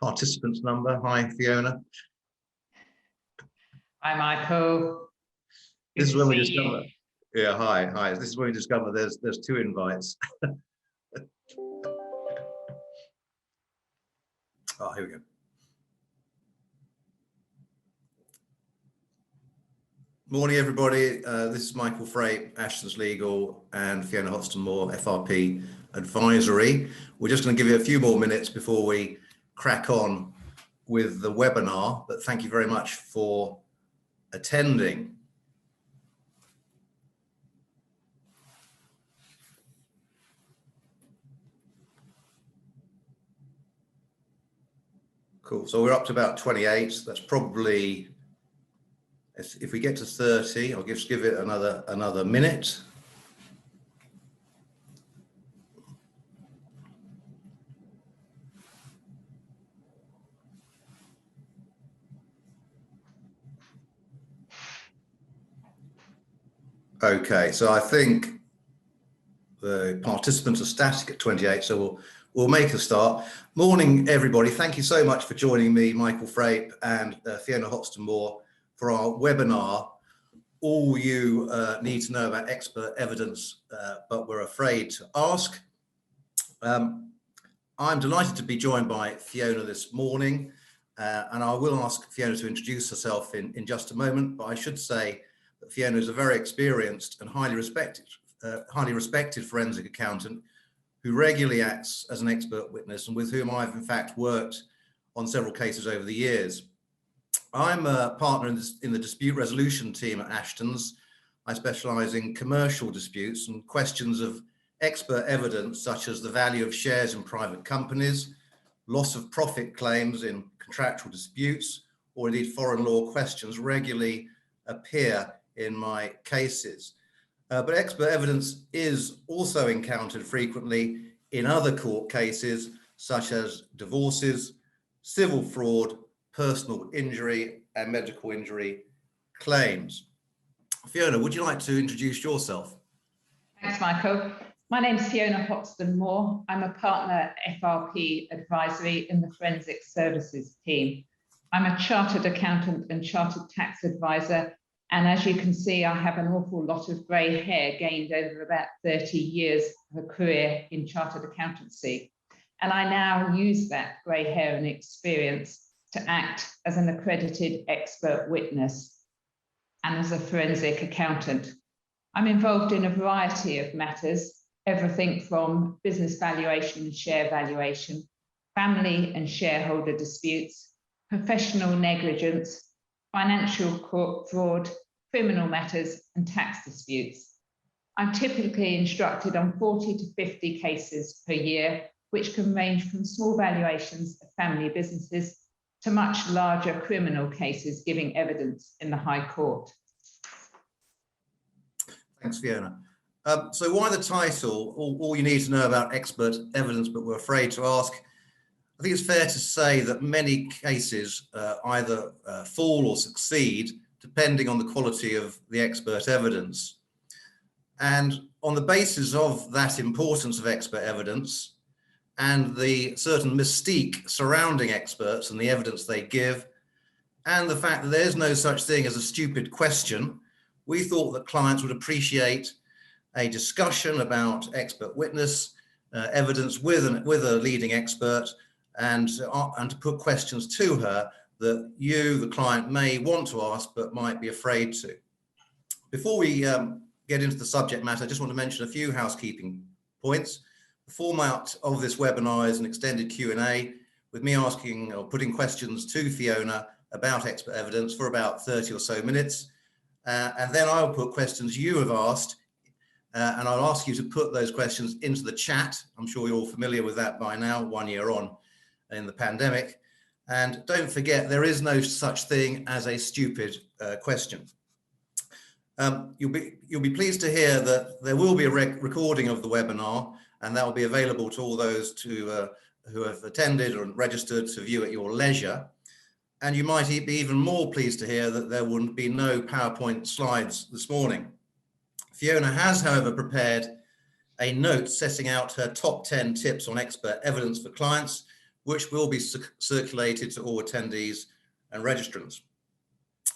participants number. Hi, Fiona. Hi, Michael. This is when we discover. Yeah, hi. This is when we discover there's two invites. Oh, here we go. Morning, everybody. This is Michael Frape, Ashtons Legal, and Fiona Hotston Moore, FRP Advisory. We're just going to give you a few more minutes before we crack on with the webinar, but thank you very much for attending. Cool. So we're up to about 28. That's probably, if we get to 30, I'll just give it another minute. Okay, so I think the participants are static at 28, so we'll make a start. Morning, everybody. Thank you so much for joining me, Michael Frape and Fiona Hotston Moore, for our webinar, All You Need to Know About Expert Evidence, but We're Afraid to Ask. I'm delighted to be joined by Fiona this morning, and I will ask Fiona to introduce herself in just a moment, but I should say that Fiona is a very experienced and highly respected forensic accountant who regularly acts as an expert witness and with whom I've in fact worked on several cases over the years. I'm a partner in the dispute resolution team at Ashtons. I specialise in commercial disputes and questions of expert evidence such as the value of shares in private companies, loss of profit claims in contractual disputes, or indeed foreign law questions regularly appear in my cases. But expert evidence is also encountered frequently in other court cases, such as divorces, civil fraud, personal injury, and medical injury claims. Fiona, would you like to introduce yourself? Thanks, Michael. My name is Fiona Hotston Moore. I'm a partner at FRP Advisory in the Forensic Services team. I'm a chartered accountant and chartered tax advisor. And as you can see, I have an awful lot of grey hair gained over about 30 years of a career in chartered accountancy. And I now use that grey hair and experience to act as an accredited expert witness and as a forensic accountant. I'm involved in a variety of matters, everything from business valuation and share valuation, family and shareholder disputes, professional negligence, financial court fraud, criminal matters, and tax disputes. I'm typically instructed on 40 to 50 cases per year, which can range from small valuations of family businesses to much larger criminal cases giving evidence in the High Court. Thanks, Fiona. So why the title, all you need to know about expert evidence, but we're afraid to ask? I think it's fair to say that many cases either fall or succeed depending on the quality of the expert evidence. And on the basis of that importance of expert evidence and the certain mystique surrounding experts and the evidence they give, and the fact that there's no such thing as a stupid question, we thought that clients would appreciate a discussion about expert witness evidence with a leading expert, and to put questions to her that you, the client, may want to ask but might be afraid to. Before we get into the subject matter, I just want to mention a few housekeeping points. The format of this webinar is an extended Q&A with me asking or putting questions to Fiona about expert evidence for about 30 or so minutes. And then I'll put questions you have asked, and I'll ask you to put those questions into the chat. I'm sure you're all familiar with that by now, 1 year on in the pandemic. And don't forget, there is no such thing as a stupid question. You'll be pleased to hear that there will be a recording of the webinar, and that will be available to all those who have attended or registered to view at your leisure. And you might be even more pleased to hear that there will be no PowerPoint slides this morning. Fiona has, however, prepared a note setting out her top 10 tips on expert evidence for clients, which will be circulated to all attendees and registrants.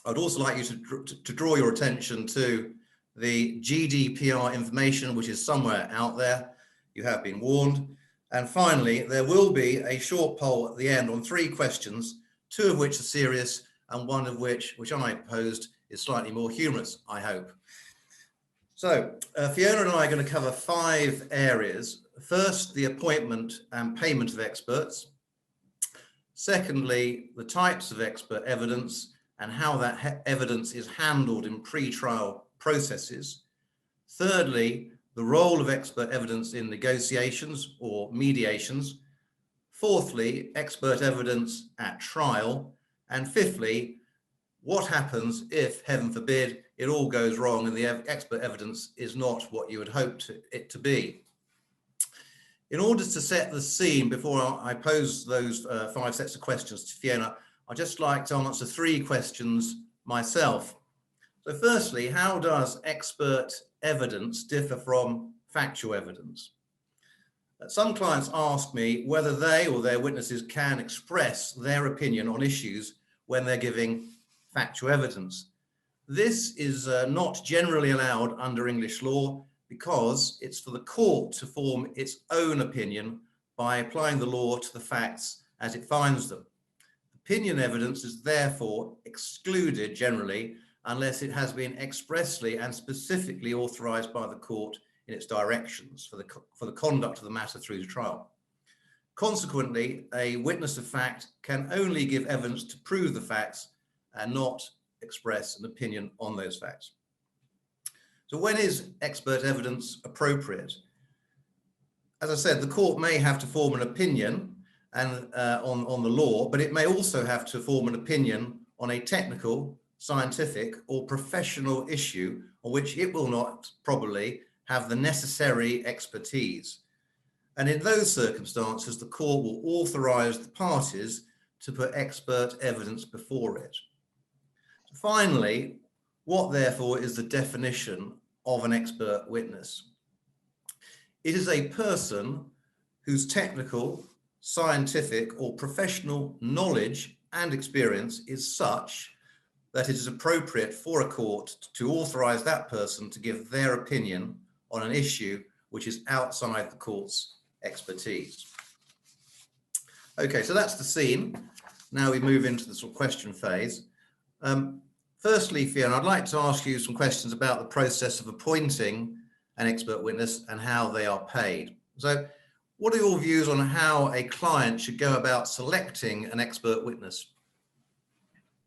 I'd also like you to draw your attention to the GDPR information, which is somewhere out there. You have been warned. And finally, there will be a short poll at the end on 3 questions, 2 of which are serious and 1 of which I posed, is slightly more humorous, I hope. So Fiona and I are going to cover 5 areas. First, the appointment and payment of experts. Secondly, the types of expert evidence and how that evidence is handled in pre-trial processes. Thirdly, the role of expert evidence in negotiations or mediations. Fourthly, expert evidence at trial. And fifthly, what happens if, heaven forbid, it all goes wrong and the expert evidence is not what you had hoped it to be. In order to set the scene before I pose those 5 sets of questions to Fiona, I'd just like to answer 3 questions myself. So firstly, how does expert evidence differ from factual evidence? Some clients ask me whether they or their witnesses can express their opinion on issues when they're giving factual evidence. This is not generally allowed under English law because it's for the court to form its own opinion by applying the law to the facts as it finds them. Opinion evidence is therefore excluded generally unless it has been expressly and specifically authorized by the court in its directions for the conduct of the matter through to trial. Consequently, a witness of fact can only give evidence to prove the facts and not express an opinion on those facts. So when is expert evidence appropriate? As I said, the court may have to form an opinion and on the law, but it may also have to form an opinion on a technical, scientific or professional issue on which it will not probably have the necessary expertise. And in those circumstances, the court will authorize the parties to put expert evidence before it. Finally, what therefore is the definition of an expert witness? It is a person whose technical, scientific or professional knowledge and experience is such that it is appropriate for a court to authorize that person to give their opinion on an issue which is outside the court's expertise. Okay, so that's the scene. Now we move into the sort of question phase. Firstly, Fiona, I'd like to ask you some questions about the process of appointing an expert witness and how they are paid. So what are your views on how a client should go about selecting an expert witness?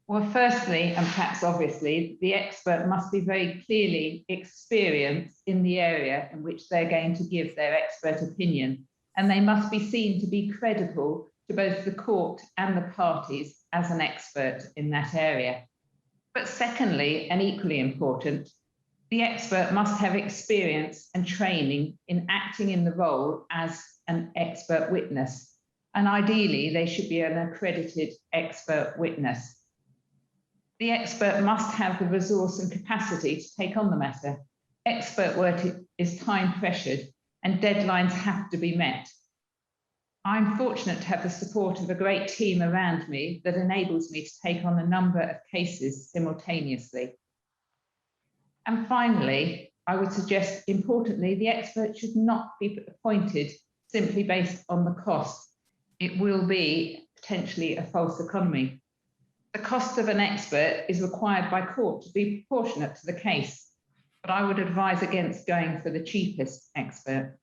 Well, firstly, and perhaps obviously, the expert must be very clearly experienced in the area in which they're going to give their expert opinion, and they must be seen to be credible to both the court and the parties as an expert in that area. But secondly, and equally important, the expert must have experience and training in acting in the role as an expert witness, and ideally they should be an accredited expert witness. The expert must have the resource and capacity to take on the matter. Expert work is time pressured and deadlines have to be met. I'm fortunate to have the support of a great team around me that enables me to take on a number of cases simultaneously. And finally, I would suggest, importantly, the expert should not be appointed simply based on the cost. It will be potentially a false economy. The cost of an expert is required by court to be proportionate to the case, but I would advise against going for the cheapest expert.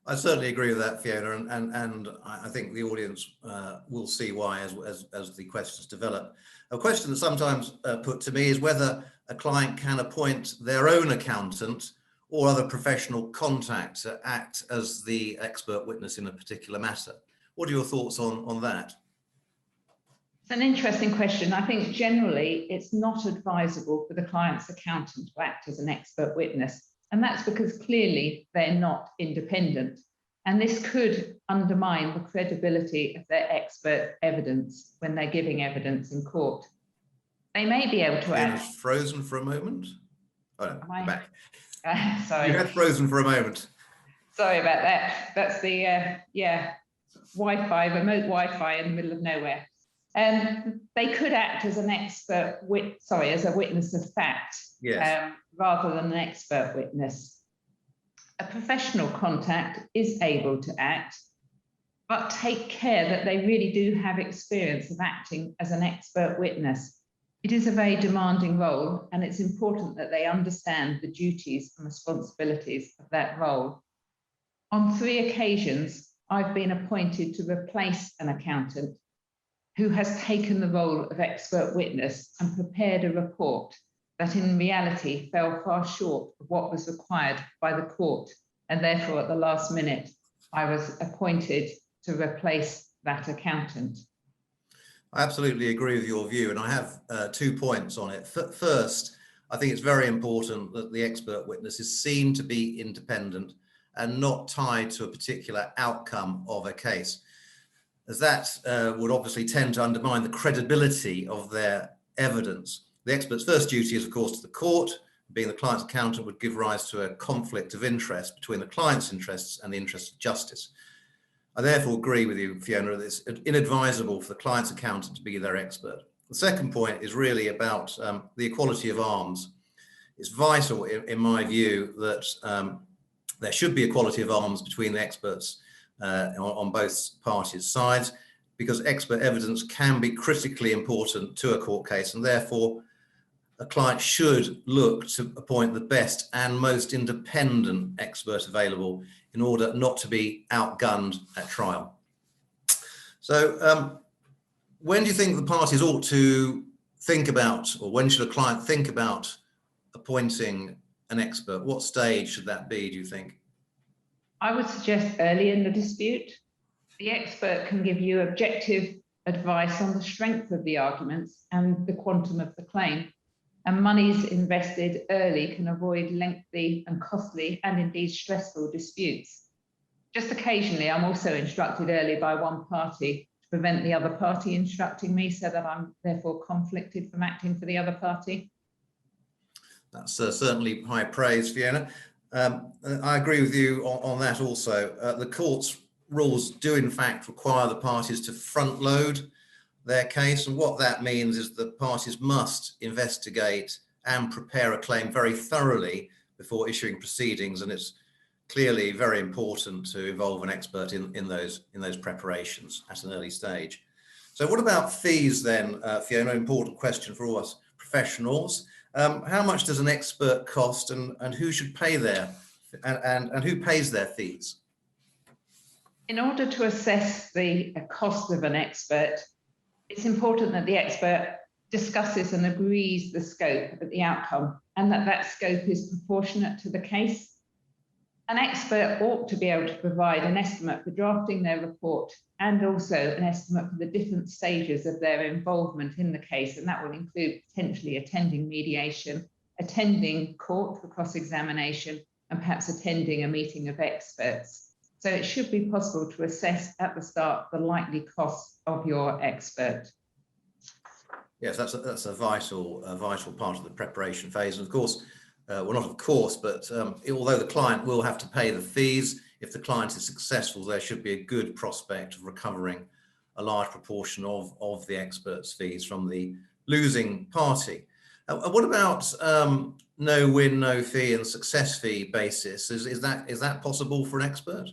I certainly agree with that, Fiona, and I think the audience will see why as the questions develop. A question that's sometimes put to me is whether a client can appoint their own accountant or other professional contact to act as the expert witness in a particular matter. What are your thoughts on that? It's an interesting question. I think generally it's not advisable for the client's accountant to act as an expert witness, and that's because clearly they're not independent. And this could undermine the credibility of their expert evidence when they're giving evidence in court. They may be able to act. Frozen for a moment. Oh no, you're back. Sorry. You had frozen for a moment. Sorry about that. That's the, yeah. Wi-Fi, remote Wi-Fi in the middle of nowhere. They could act as an expert, as a witness of fact, yes. rather than an expert witness. A professional contact is able to act, but take care that they really do have experience of acting as an expert witness. It is a very demanding role, and it's important that they understand the duties and responsibilities of that role. On 3 occasions, I've been appointed to replace an accountant who has taken the role of expert witness and prepared a report that in reality fell far short of what was required by the court. And therefore, at the last minute, I was appointed to replace that accountant. I absolutely agree with your view, and I have 2 points on it. First, I think it's very important that the expert witness is seen to be independent and not tied to a particular outcome of a case, as that would obviously tend to undermine the credibility of their evidence. The expert's first duty is, of course, to the court. Being the client's accountant would give rise to a conflict of interest between the client's interests and the interests of justice. I therefore agree with you, Fiona, that it's inadvisable for the client's accountant to be their expert. The second point is really about the equality of arms. It's vital, in my view, that there should be equality of arms between the experts on both parties' sides, because expert evidence can be critically important to a court case, and therefore a client should look to appoint the best and most independent expert available in order not to be outgunned at trial. So when do you think the parties ought to think about, or when should a client think about appointing an expert? What stage should that be, do you think? I would suggest early in the dispute. The expert can give you objective advice on the strength of the arguments and the quantum of the claim. And monies invested early can avoid lengthy and costly and indeed stressful disputes. Just occasionally, I'm also instructed early by one party to prevent the other party instructing me, so that I'm therefore conflicted from acting for the other party. That's certainly high praise, Fiona. I agree with you on that also. The court's rules do in fact require the parties to front load their case, and what that means is that parties must investigate and prepare a claim very thoroughly before issuing proceedings, and it's clearly very important to involve an expert in those preparations at an early stage. So what about fees then, Fiona? Important question for all us professionals. How much does an expert cost, and who should pay and who pays their fees? In order to assess the cost of an expert, it's important that the expert discusses and agrees the scope of the outcome, and that scope is proportionate to the case. An expert ought to be able to provide an estimate for drafting their report, and also an estimate for the different stages of their involvement in the case, and that will include potentially attending mediation, attending court for cross-examination, and perhaps attending a meeting of experts. So it should be possible to assess at the start the likely costs of your expert. Yes, that's a vital part of the preparation phase. And of course, well, not of course, but although the client will have to pay the fees, if the client is successful, there should be a good prospect of recovering a large proportion of the expert's fees from the losing party. What about no win, no fee and success fee basis? Is that possible for an expert?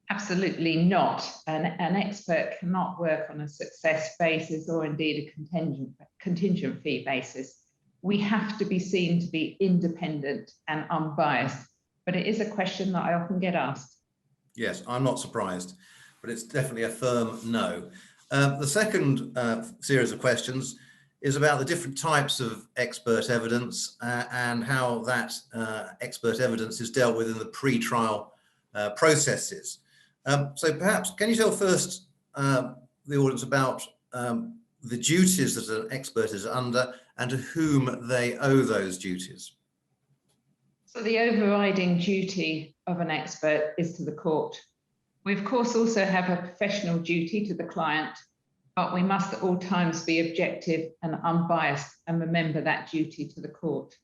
Absolutely not. An expert cannot work on a success basis or indeed a contingent fee basis. We have to be seen to be independent and unbiased, but it is a question that I often get asked. Yes, I'm not surprised, but it's definitely a firm no. The second series of questions is about the different types of expert evidence and how that expert evidence is dealt with in the pre-trial processes. So perhaps, can you tell first the audience about the duties that an expert is under and to whom they owe those duties? So the overriding duty of an expert is to the court. We of course also have a professional duty to the client, but we must at all times be objective and unbiased and remember that duty to the court.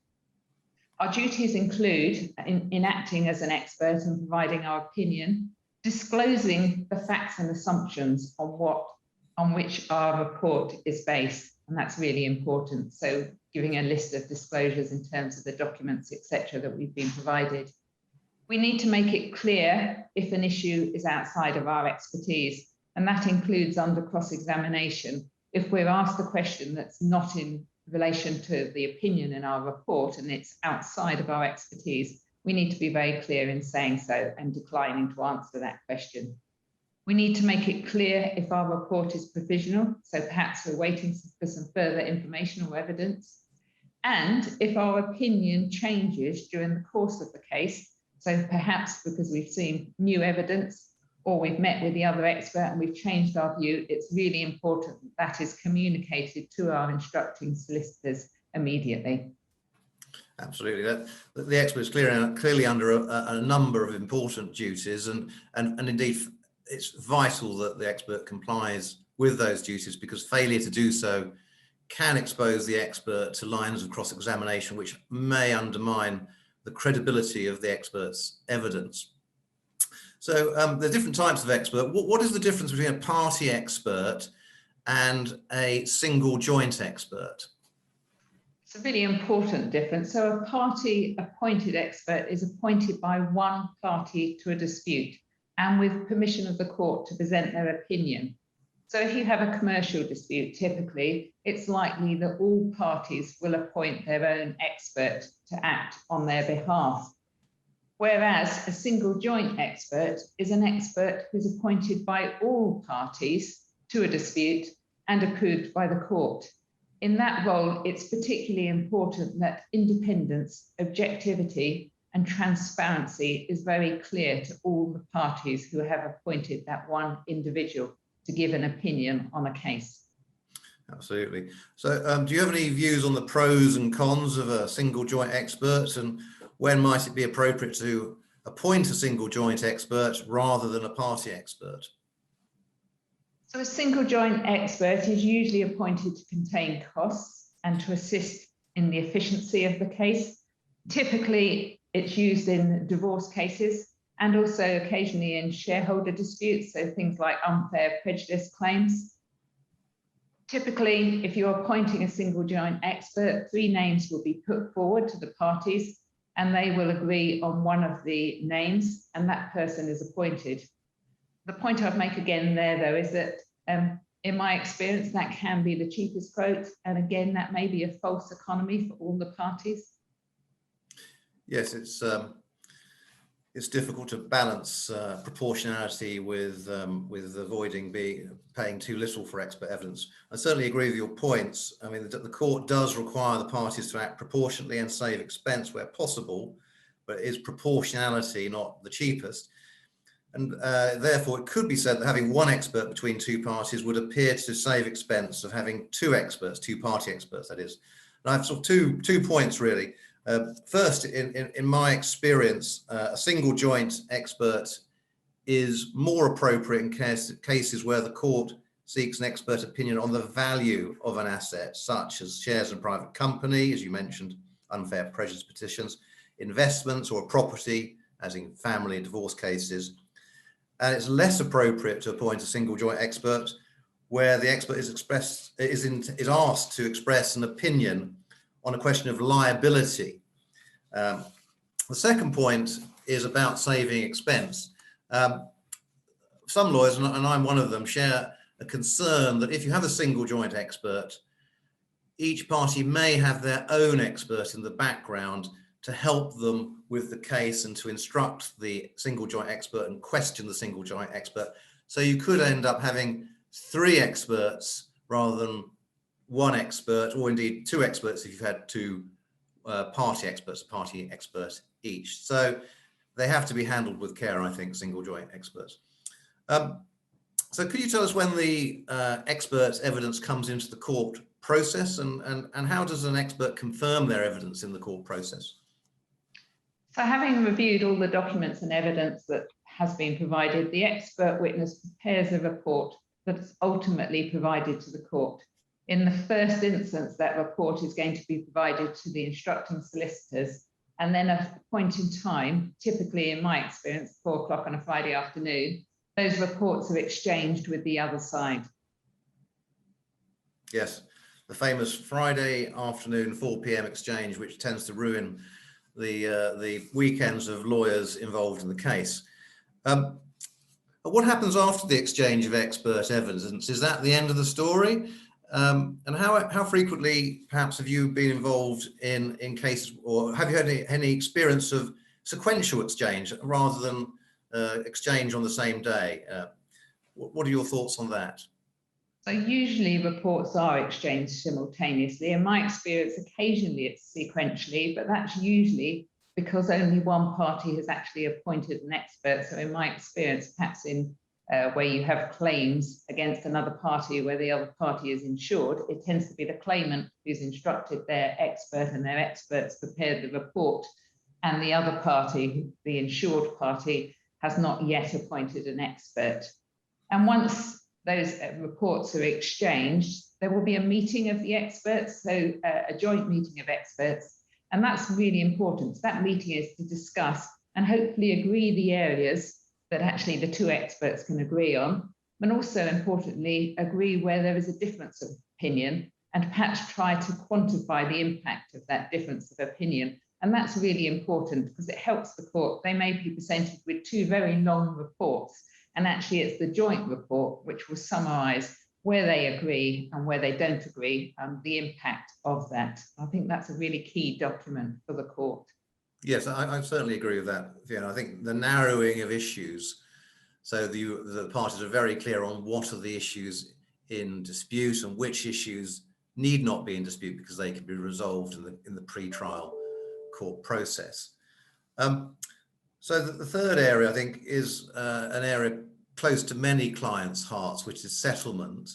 Our duties include in acting as an expert and providing our opinion, disclosing the facts and assumptions on which our report is based, and that's really important. So giving a list of disclosures in terms of the documents, etc., that we've been provided. We need to make it clear if an issue is outside of our expertise, and that includes under cross-examination. If we're asked a question that's not in relation to the opinion in our report and it's outside of our expertise, we need to be very clear in saying so and declining to answer that question. We need to make it clear if our report is provisional, so perhaps we're waiting for some further information or evidence, and if our opinion changes during the course of the case, so perhaps because we've seen new evidence or we've met with the other expert and we've changed our view, it's really important that is communicated to our instructing solicitors immediately. Absolutely. The expert is clearly under a number of important duties, and indeed it's vital that the expert complies with those duties, because failure to do so can expose the expert to lines of cross-examination which may undermine the credibility of the expert's evidence. So there are different types of expert. What is the difference between a party expert and a single joint expert? It's a really important difference. So a party appointed expert is appointed by one party to a dispute and with permission of the court to present their opinion. So if you have a commercial dispute, typically it's likely that all parties will appoint their own expert to act on their behalf. Whereas a single joint expert is an expert who's appointed by all parties to a dispute and approved by the court. In that role, it's particularly important that independence, objectivity, and transparency is very clear to all the parties who have appointed that one individual to give an opinion on a case. Absolutely. So do you have any views on the pros and cons of a single joint expert, and when might it be appropriate to appoint a single joint expert rather than a party expert? So a single joint expert is usually appointed to contain costs and to assist in the efficiency of the case. Typically, it's used in divorce cases and also occasionally in shareholder disputes, so things like unfair prejudice claims. Typically, if you're appointing a single joint expert, 3 names will be put forward to the parties and they will agree on one of the names and that person is appointed. The point I'd make again there, though, is that in my experience, that can be the cheapest quote. And again, that may be a false economy for all the parties. Yes, it's difficult to balance proportionality with avoiding paying too little for expert evidence. I certainly agree with your points. I mean, the court does require the parties to act proportionately and save expense where possible, but it is proportionality, not the cheapest. And therefore, it could be said that having one expert between 2 parties would appear to save expense of having 2 experts, 2 party experts, that is. And I have sort of two points, really. First, in my experience, a single joint expert is more appropriate in cases where the court seeks an expert opinion on the value of an asset, such as shares in a private company, as you mentioned, unfair prejudice petitions, investments or property, as in family and divorce cases. And it's less appropriate to appoint a single joint expert where the expert is asked to express an opinion on a question of liability. The second point is about saving expense. Some lawyers, and I'm one of them, share a concern that if you have a single joint expert, each party may have their own expert in the background to help them with the case and to instruct the single joint expert and question the single joint expert. So you could end up having 3 experts rather than 1 expert, or indeed 2 experts if you've had 2 party experts, a party expert each. So they have to be handled with care, I think, single joint experts. So could you tell us when the expert's evidence comes into the court process, and how does an expert confirm their evidence in the court process? So having reviewed all the documents and evidence that has been provided, the expert witness prepares a report that's ultimately provided to the court. In the first instance, that report is going to be provided to the instructing solicitors, and then a point in time, typically in my experience, 4 o'clock on a Friday afternoon, those reports are exchanged with the other side. Yes, the famous Friday afternoon 4 p.m. exchange, which tends to ruin the weekends of lawyers involved in the case. What happens after the exchange of expert evidence? Is that the end of the story? And how frequently, perhaps, have you been involved in cases, or have you had any experience of sequential exchange rather than exchange on the same day? What are your thoughts on that? So usually reports are exchanged simultaneously. In my experience, occasionally it's sequentially, but that's usually because only one party has actually appointed an expert. So in my experience, perhaps in where you have claims against another party where the other party is insured, it tends to be the claimant who's instructed their expert, and their experts prepared the report, and the other party, the insured party, has not yet appointed an expert. And once those reports are exchanged, there will be a meeting of the experts, so a joint meeting of experts, and that's really important. So that meeting is to discuss and hopefully agree the areas that actually the 2 experts can agree on, and also importantly, agree where there is a difference of opinion, and perhaps try to quantify the impact of that difference of opinion. And that's really important because it helps the court. They may be presented with 2 very long reports, and actually it's the joint report which will summarise where they agree and where they don't agree, and the impact of that. I think that's a really key document for the court. Yes, I certainly agree with that, Fiona. I think the narrowing of issues, so the parties are very clear on what are the issues in dispute and which issues need not be in dispute because they can be resolved in the pre-trial court process. So the third area, I think, is an area close to many clients' hearts, which is settlement.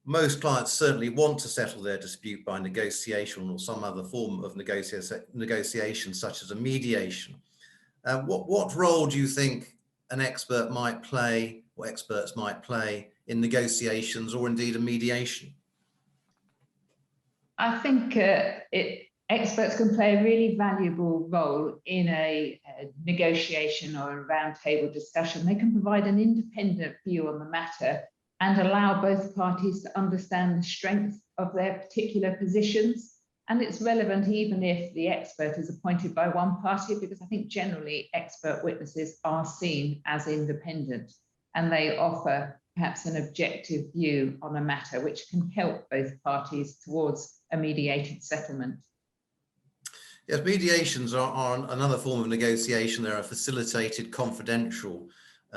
Most clients certainly want to settle their dispute by negotiation or some other form of negotiation, such as a mediation. What role do you think an expert might play, or experts might play, in negotiations or indeed a mediation? I think experts can play a really valuable role in a negotiation or a roundtable discussion. They can provide an independent view on the matter and allow both parties to understand the strength of their particular positions. And it's relevant even if the expert is appointed by one party, because I think generally expert witnesses are seen as independent, and they offer perhaps an objective view on a matter which can help both parties towards a mediated settlement. Yes, mediations are another form of negotiation. They're a facilitated, confidential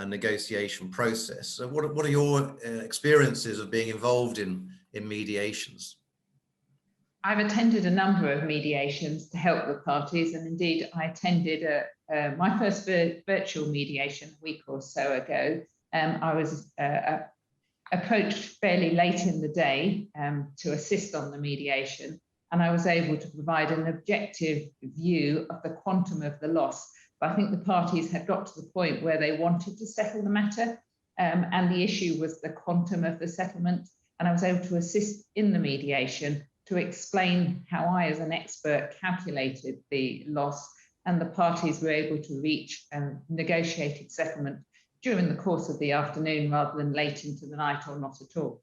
negotiation process. So what are your experiences of being involved in mediations? I've attended a number of mediations to help the parties, and indeed I attended my first virtual mediation a week or so ago. I was approached fairly late in the day to assist on the mediation, and I was able to provide an objective view of the quantum of the loss. But I think the parties had got to the point where they wanted to settle the matter, and the issue was the quantum of the settlement, and I was able to assist in the mediation to explain how I, as an expert, calculated the loss, and the parties were able to reach a negotiated settlement during the course of the afternoon rather than late into the night or not at all.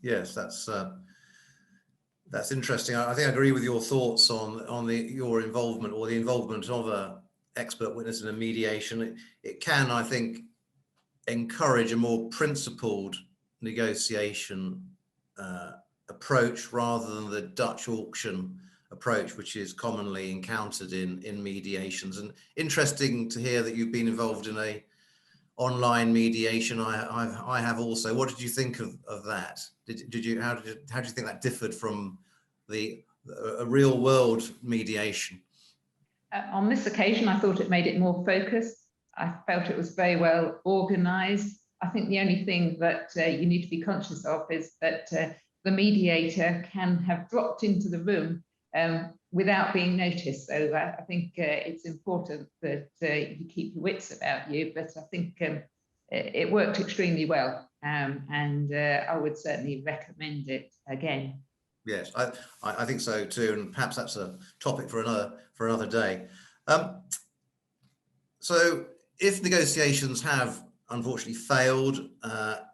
Yes, that's interesting. I think I agree with your thoughts on your involvement, or the involvement of an expert witness in a mediation. It can, I think, encourage a more principled negotiation approach rather than the Dutch auction approach, which is commonly encountered in mediations. And interesting to hear that you've been involved in a online mediation. I have also. What did you think of that? How do you think that differed from a real world mediation? On this occasion, I thought it made it more focused. I felt it was very well organised. I think the only thing that you need to be conscious of is that the mediator can have dropped into the room without being noticed. So I think it's important that you keep your wits about you, but I think it worked extremely well, and I would certainly recommend it again. Yes, I think so too, and perhaps that's a topic for another day. So if negotiations have unfortunately failed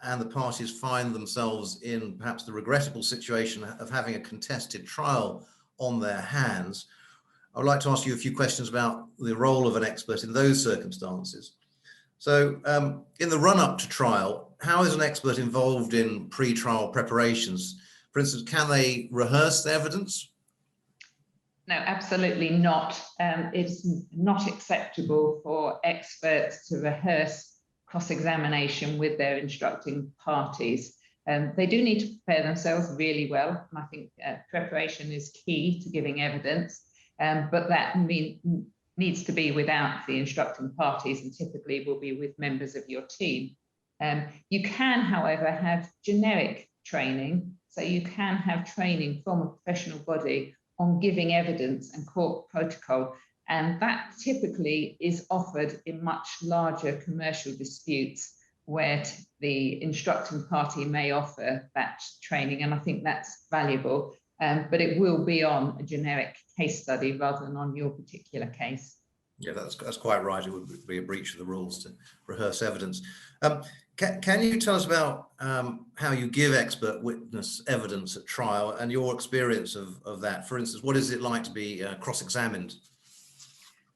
and the parties find themselves in perhaps the regrettable situation of having a contested trial on their hands, I would like to ask you a few questions about the role of an expert in those circumstances. So in the run-up to trial, how is an expert involved in pre-trial preparations? For instance, can they rehearse the evidence? No, absolutely not. It's not acceptable for experts to rehearse cross-examination with their instructing parties. They do need to prepare themselves really well, and I think preparation is key to giving evidence, but that needs to be without the instructing parties, and typically will be with members of your team. You can, however, have generic training, so you can have training from a professional body on giving evidence and court protocol, and that typically is offered in much larger commercial disputes where the instructing party may offer that training, and I think that's valuable, but it will be on a generic case study rather than on your particular case. Yeah, that's quite right. It would be a breach of the rules to rehearse evidence. Can you tell us about how you give expert witness evidence at trial and your experience of that? For instance, what is it like to be cross-examined?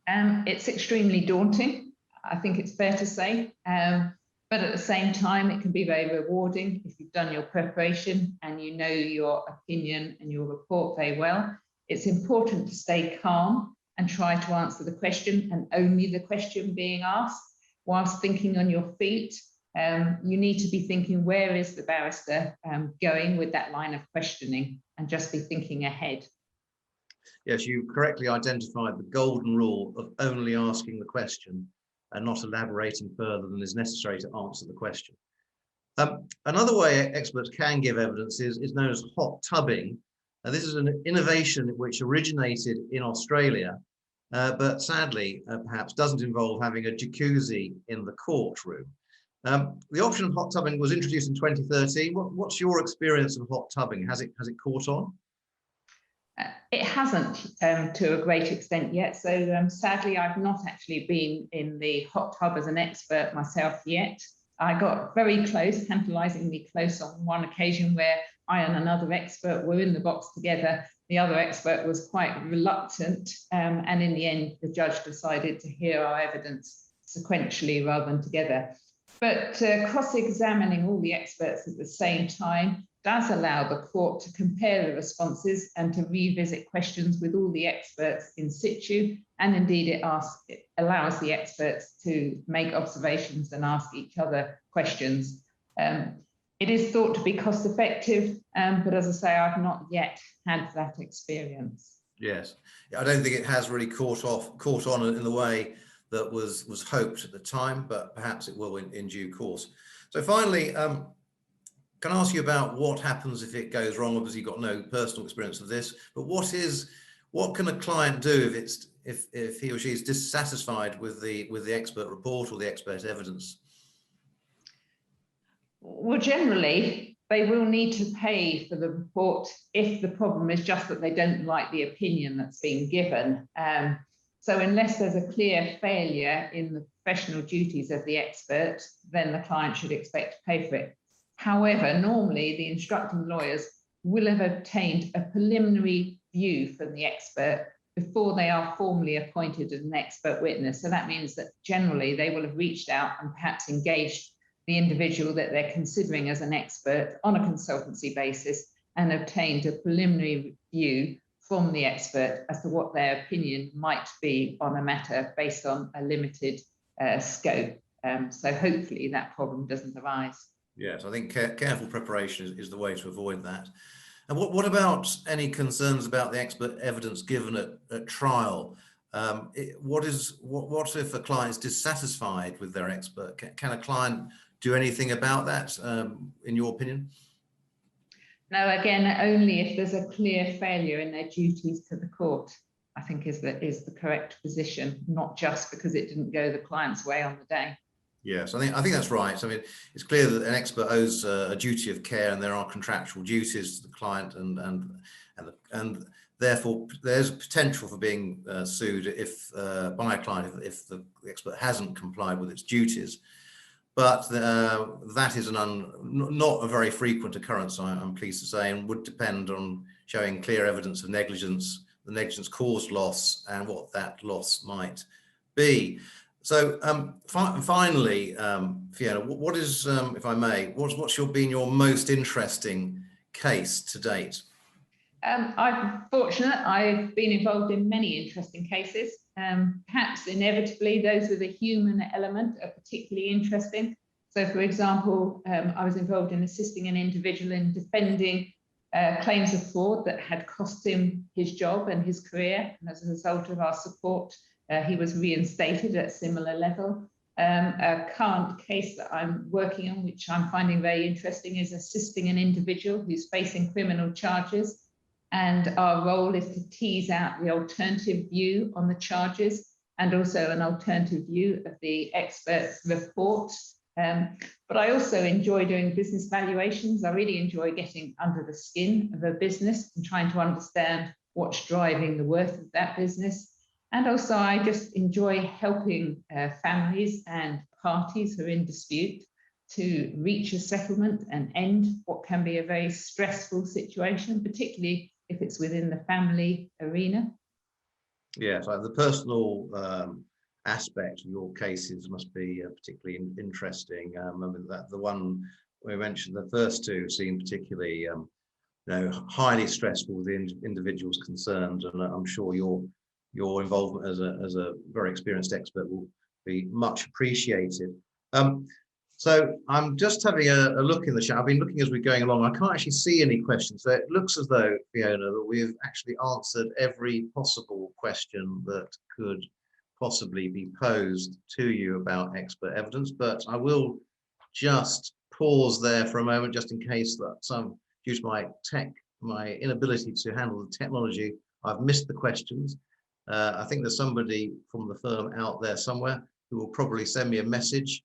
It's extremely daunting, I think it's fair to say, but at the same time, it can be very rewarding if you've done your preparation and you know your opinion and your report very well. It's important to stay calm and try to answer the question and only the question being asked whilst thinking on your feet. You need to be thinking, where is the barrister going with that line of questioning, and just be thinking ahead. Yes, you correctly identified the golden rule of only asking the question and not elaborating further than is necessary to answer the question. Another way experts can give evidence is known as hot tubbing. This is an innovation which originated in Australia, but sadly, perhaps doesn't involve having a jacuzzi in the courtroom. The option of hot tubbing was introduced in 2013. What's your experience of hot tubbing? Has it caught on? It hasn't to a great extent yet. So sadly, I've not actually been in the hot tub as an expert myself yet. I got very close, tantalizingly close on one occasion where I and another expert were in the box together. The other expert was quite reluctant, and in the end, the judge decided to hear our evidence sequentially rather than together. But cross-examining all the experts at the same time does allow the court to compare the responses and to revisit questions with all the experts in situ, and indeed it allows the experts to make observations and ask each other questions. It is thought to be cost effective, but as I say, I've not yet had that experience. Yes, I don't think it has really caught on in the way that was hoped at the time, but perhaps it will in due course. So finally, can I ask you about what happens if it goes wrong? Obviously, you've got no personal experience of this, but what can a client do if he or she is dissatisfied with the expert report or the expert evidence? Well, generally, they will need to pay for the report if the problem is just that they don't like the opinion that's been given. So unless there's a clear failure in the professional duties of the expert, then the client should expect to pay for it. However, normally the instructing lawyers will have obtained a preliminary view from the expert before they are formally appointed as an expert witness. So that means that generally they will have reached out and perhaps engaged the individual that they're considering as an expert on a consultancy basis and obtained a preliminary view from the expert as to what their opinion might be on a matter based on a limited scope. So hopefully that problem doesn't arise. Yes, I think careful preparation is the way to avoid that. And what about any concerns about the expert evidence given at trial? What if a client is dissatisfied with their expert? Can a client do anything about that, in your opinion? No, again, only if there's a clear failure in their duties to the court, I think is the correct position, not just because it didn't go the client's way on the day. Yes, I think that's right. I mean, it's clear that an expert owes a duty of care, and there are contractual duties to the client, and therefore there's potential for being sued if by a client if the expert hasn't complied with its duties. But that is not a very frequent occurrence, I'm pleased to say, and would depend on showing clear evidence of negligence, the negligence caused loss, and what that loss might be. So finally, Fiona, what is, if I may, what's been your most interesting case to date? I'm fortunate. I've been involved in many interesting cases. Perhaps inevitably, those with a human element are particularly interesting. So, for example, I was involved in assisting an individual in defending claims of fraud that had cost him his job and his career. And as a result of our support, he was reinstated at a similar level. A current case that I'm working on, which I'm finding very interesting, is assisting an individual who's facing criminal charges. And our role is to tease out the alternative view on the charges and also an alternative view of the expert's report. But I also enjoy doing business valuations. I really enjoy getting under the skin of a business and trying to understand what's driving the worth of that business. And also I just enjoy helping families and parties who are in dispute to reach a settlement and end what can be a very stressful situation, particularly if it's within the family arena. Yeah, so the personal aspect of your cases must be particularly interesting. I mean, that the one we mentioned, the first two seem particularly highly stressful with the individuals concerned, and I'm sure your involvement as a very experienced expert will be much appreciated. So I'm just having a look in the chat. I've been looking as we're going along. I can't actually see any questions. So it looks as though, Fiona, that we've actually answered every possible question that could possibly be posed to you about expert evidence. But I will just pause there for a moment, just in case that due to my inability to handle the technology, I've missed the questions. I think there's somebody from the firm out there somewhere who will probably send me a message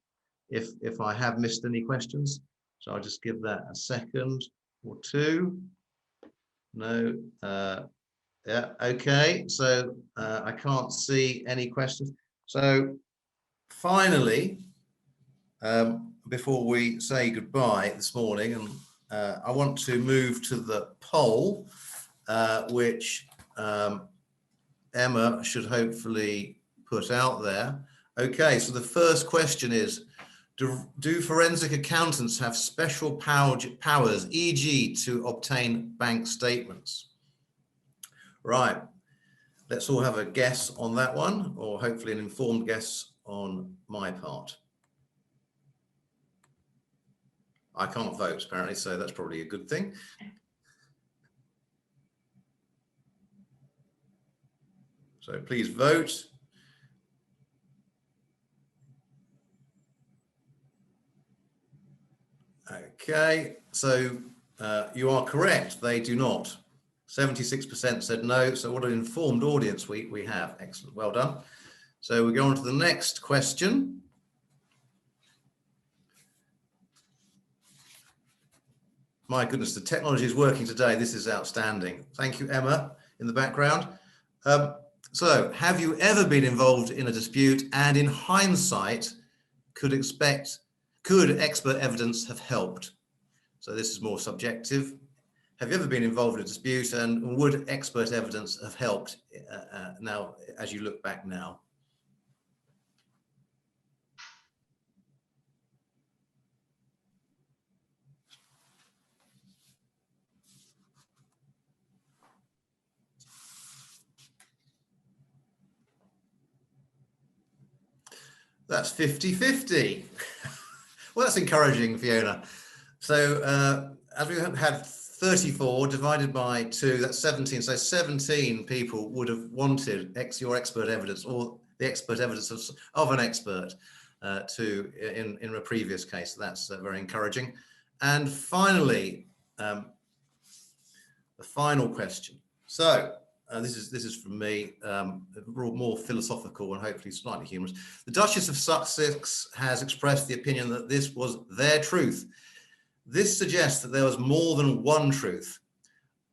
if I have missed any questions. So I'll just give that a second or two. No, yeah, okay. So I can't see any questions. So finally, before we say goodbye this morning, and I want to move to the poll, which Emma should hopefully put out there. Okay, so the first question is, do forensic accountants have special powers, e.g. to obtain bank statements? Right, let's all have a guess on that one, or hopefully an informed guess on my part. I can't vote apparently, so that's probably a good thing. So please vote. Okay, so you are correct, they do not. 76% said no, so what an informed audience we have. Excellent, well done. So we go on to the next question. My goodness, the technology is working today. This is outstanding. Thank you, Emma, in the background. So have you ever been involved in a dispute, and in hindsight, could expert evidence have helped? So this is more subjective. Have you ever been involved in a dispute, and would expert evidence have helped now, as you look back now? That's 50-50. Well, that's encouraging, Fiona. So as we had 34 divided by 2, that's 17. So 17 people would have wanted your expert evidence, or the expert evidence of an expert in a previous case. That's very encouraging. And finally, the final question. So this is from me, more philosophical and hopefully slightly humorous. The Duchess of Sussex has expressed the opinion that this was their truth. This suggests that there was more than one truth.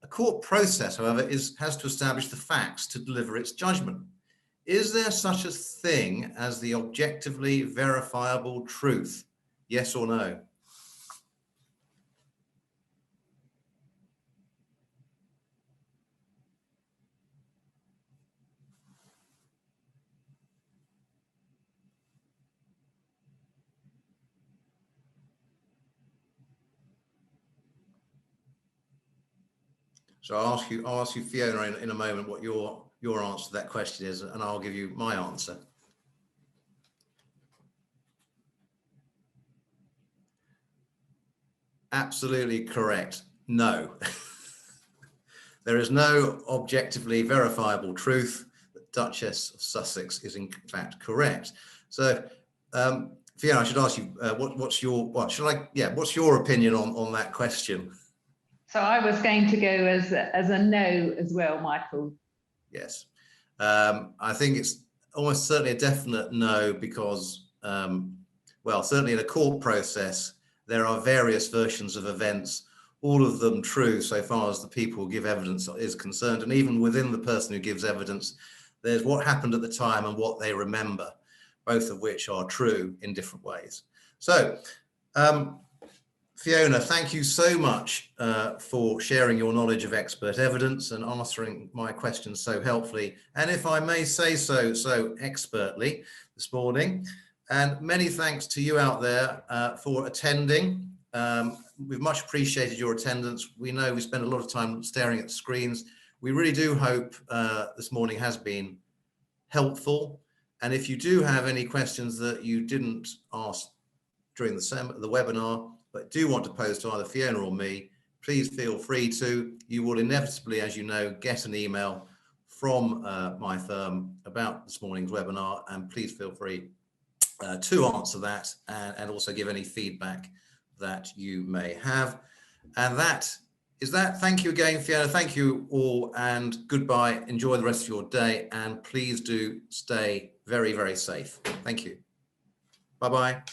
A court process, however, has to establish the facts to deliver its judgment. Is there such a thing as the objectively verifiable truth? Yes or no? So I'll ask you, Fiona, in a moment what your answer to that question is, and I'll give you my answer. Absolutely correct. No. There is no objectively verifiable truth. The Duchess of Sussex is in fact correct. So, Fiona, I should ask you, what's your opinion on that question? So I was going to go as a no as well, Michael. Yes. I think it's almost certainly a definite no because, well, certainly in a court process, there are various versions of events, all of them true so far as the people who give evidence is concerned. And even within the person who gives evidence, there's what happened at the time and what they remember, both of which are true in different ways. So, Fiona, thank you so much for sharing your knowledge of expert evidence and answering my questions so helpfully, and if I may say so expertly this morning. And many thanks to you out there for attending. We've much appreciated your attendance. We know we spend a lot of time staring at the screens. We really do hope this morning has been helpful. And if you do have any questions that you didn't ask during the webinar, but do want to pose to either Fiona or me, please feel free to. You will inevitably, as you know, get an email from my firm about this morning's webinar, and please feel free to answer that and also give any feedback that you may have. And that is that. Thank you again, Fiona. Thank you all, and goodbye. Enjoy the rest of your day, and please do stay very, very safe. Thank you. Bye-bye.